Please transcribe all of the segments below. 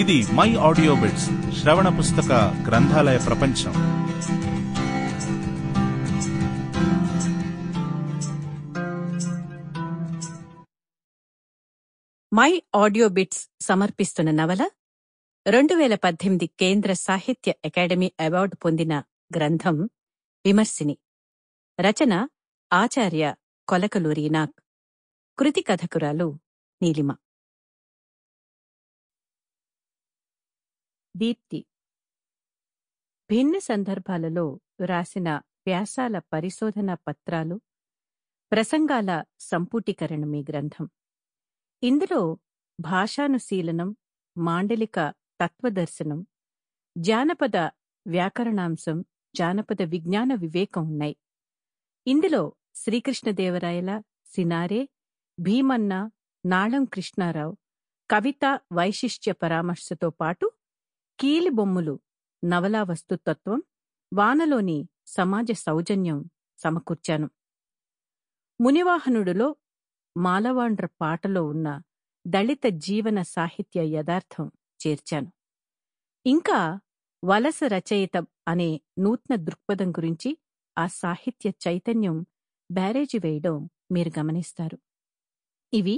ఇది my audio bits శ్రవణ పుస్తక గ్రంథాలయ ప్రపంచం. మై ఆడియో బిట్స్ సమర్పిస్తున్న నవల 2018 కేంద్ర సాహిత్య అకాడమీ అవార్డు పొందిన గ్రంథం విమర్శిని. రచన ఆచార్య కొలకలూరి ఇనాక్. కృతి కథకురాలు నీలిమ. దీప్తి. భిన్న సందర్భాలలో రాసిన వ్యాసాల పరిశోధనా పత్రాలు, ప్రసంగాల సంపుటీకరణమీ గ్రంథం. ఇందులో భాషానుశీలనం, మాండలిక తత్వదర్శనం, జానపద వ్యాకరణాంశం, జానపద విజ్ఞాన వివేకం ఉన్నాయి. ఇందులో శ్రీకృష్ణదేవరాయల, సినారే, భీమన్న, నాళం కృష్ణారావు కవిత వైశిష్ట్య పరామర్శతో పాటు కీలిబొమ్ములు, నవలా వస్తుతత్వం, వానలోని సమాజ సౌజన్యం సమకూర్చాను. మునివాహనుడులో మాలవాండ్ర పాటలో ఉన్న దళిత జీవన సాహిత్య యథార్థం చేర్చాను. ఇంకా వలస రచయిత అనే నూతన దృక్పథం గురించి ఆ సాహిత్య చైతన్యం బ్యారేజీ వేయడం మీరు గమనిస్తారు. ఇవి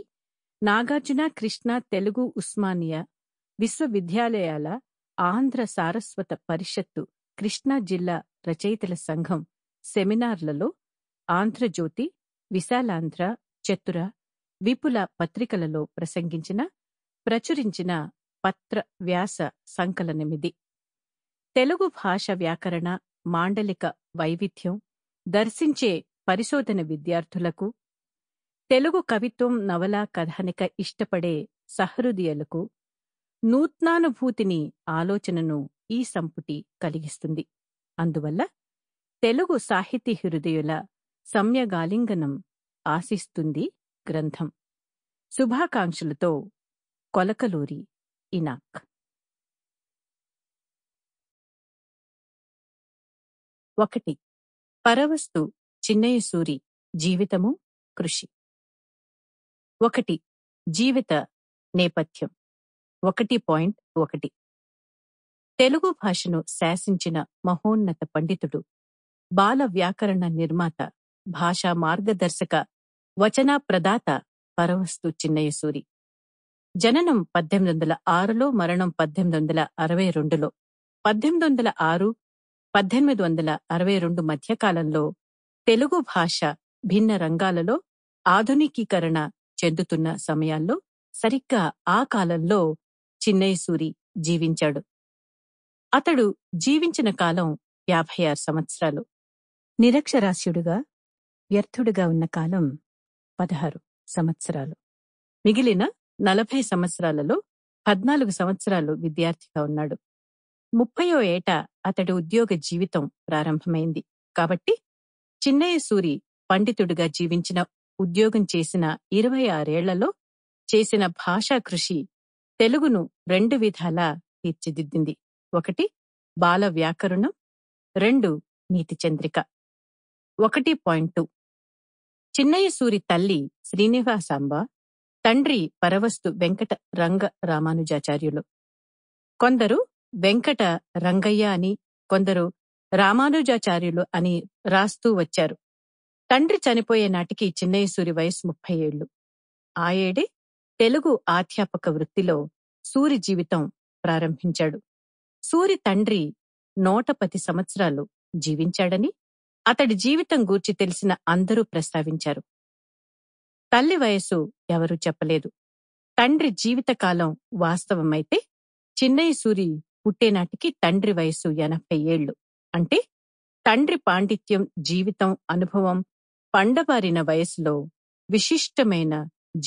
నాగార్జున కృష్ణ తెలుగు ఉస్మానియా విశ్వవిద్యాలయాల ఆంధ్ర సారస్వత పరిషత్తు కృష్ణా జిల్లా రచయితల సంఘం సెమినార్లలో, ఆంధ్రజ్యోతి, విశాలాంధ్ర, చతుర, విపుల పత్రికలలో ప్రచురించిన పత్ర వ్యాస సంకలనమిది. తెలుగు భాష వ్యాకరణ, మాండలిక వైవిధ్యం దర్శించే పరిశోధన విద్యార్థులకు, తెలుగు కవిత్వం, నవల, కథానిక ఇష్టపడే సహృదయులకు నూత్నానుభూతిని, ఆలోచనను ఈ సంపుటి కలిగిస్తుంది. అందువల్ల తెలుగు సాహితీ హృదయుల సమ్యగాలింగనం ఆశిస్తుంది గ్రంథం. శుభాకాంక్షలతో కొలకలూరి ఇనాక్. 1. పరవస్తు చిన్నయసూరి జీవితము, కృషి. 1. జీవిత నేపథ్యం. 1.1. తెలుగు భాషను శాసించిన మహోన్నత పండితుడు, బాల వ్యాకరణ నిర్మాత, భాషా మార్గదర్శక, వచనా ప్రదాత పరవస్తు చిన్నయసూరి. జననం 1806లో, మరణం 1862లో. 1806-1862 మధ్యకాలంలో తెలుగు భాష భిన్న రంగాలలో ఆధునికీకరణ చెందుతున్న సమయాల్లో సరిగ్గా ఆ కాలంలో చిన్నయసూరి జీవించాడు. అతడు జీవించిన కాలం 56 సంవత్సరాలు. నిరక్షరాస్యుడుగా, వ్యర్థుడుగా ఉన్న కాలం 16 సంవత్సరాలు. మిగిలిన 40 సంవత్సరాలలో 14 సంవత్సరాలు విద్యార్థిగా ఉన్నాడు. 30వ ఏట అతడి ఉద్యోగ జీవితం ప్రారంభమైంది. కాబట్టి చిన్నయసూరి పండితుడిగా జీవించిన, ఉద్యోగం చేసిన 26 ఏళ్లలో చేసిన భాషా కృషి తెలుగును 2 విధాలా తీర్చిదిద్దింది. 1. బాల వ్యాకరణం, 2. నీతి చంద్రిక. 1.2. చిన్నయసూరి తల్లి శ్రీనివాసాంబ, తండ్రి పరవస్తు వెంకట రంగ రామానుజాచార్యులు. కొందరు వెంకట రంగయ్య అని, కొందరు రామానుజాచార్యులు అని రాస్తూ వచ్చారు. తండ్రి చనిపోయే నాటికి చిన్నయసూరి వయసు 30 ఏళ్లు. ఆ ఏడే తెలుగు అధ్యాపక వృత్తిలో సూరి జీవితం ప్రారంభించాడు. సూరి తండ్రి 110 సంవత్సరాలు జీవించాడని అతడి జీవితం గూర్చి తెలిసిన అందరూ ప్రస్తావించారు. తల్లి వయసు ఎవరూ చెప్పలేదు. తండ్రి జీవితకాలం వాస్తవమైతే చిన్నయసూరి పుట్టేనాటికి తండ్రి వయసు 80 ఏళ్లు. అంటే తండ్రి పాండిత్యం, జీవితం, అనుభవం పండబారిన వయసులో, విశిష్టమైన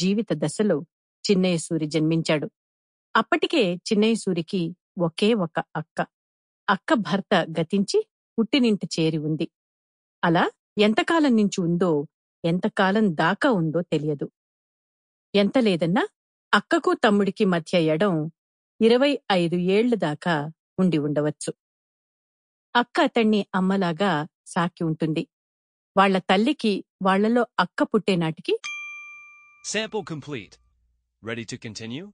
జీవిత దశలో చిన్నయసూరి జన్మించాడు. అప్పటికే చిన్నయసూరికి ఒకే ఒక అక్క. అక్క భర్త గతించి పుట్టినింట చేరి ఉంది. అలా ఎంతకాలం నుంచి ఉందో, ఎంతకాలం దాకా ఉందో తెలియదు. ఎంత లేదన్నా అక్కకు తమ్ముడికి మధ్య ఎడం 25 ఏళ్ల దాకా ఉండి ఉండవచ్చు. అక్క అతణ్ణి అమ్మలాగా సాకి ఉంటుంది. వాళ్ల తల్లికి వాళ్లలో అక్క పుట్టేనాటికి Sample complete. Ready to continue?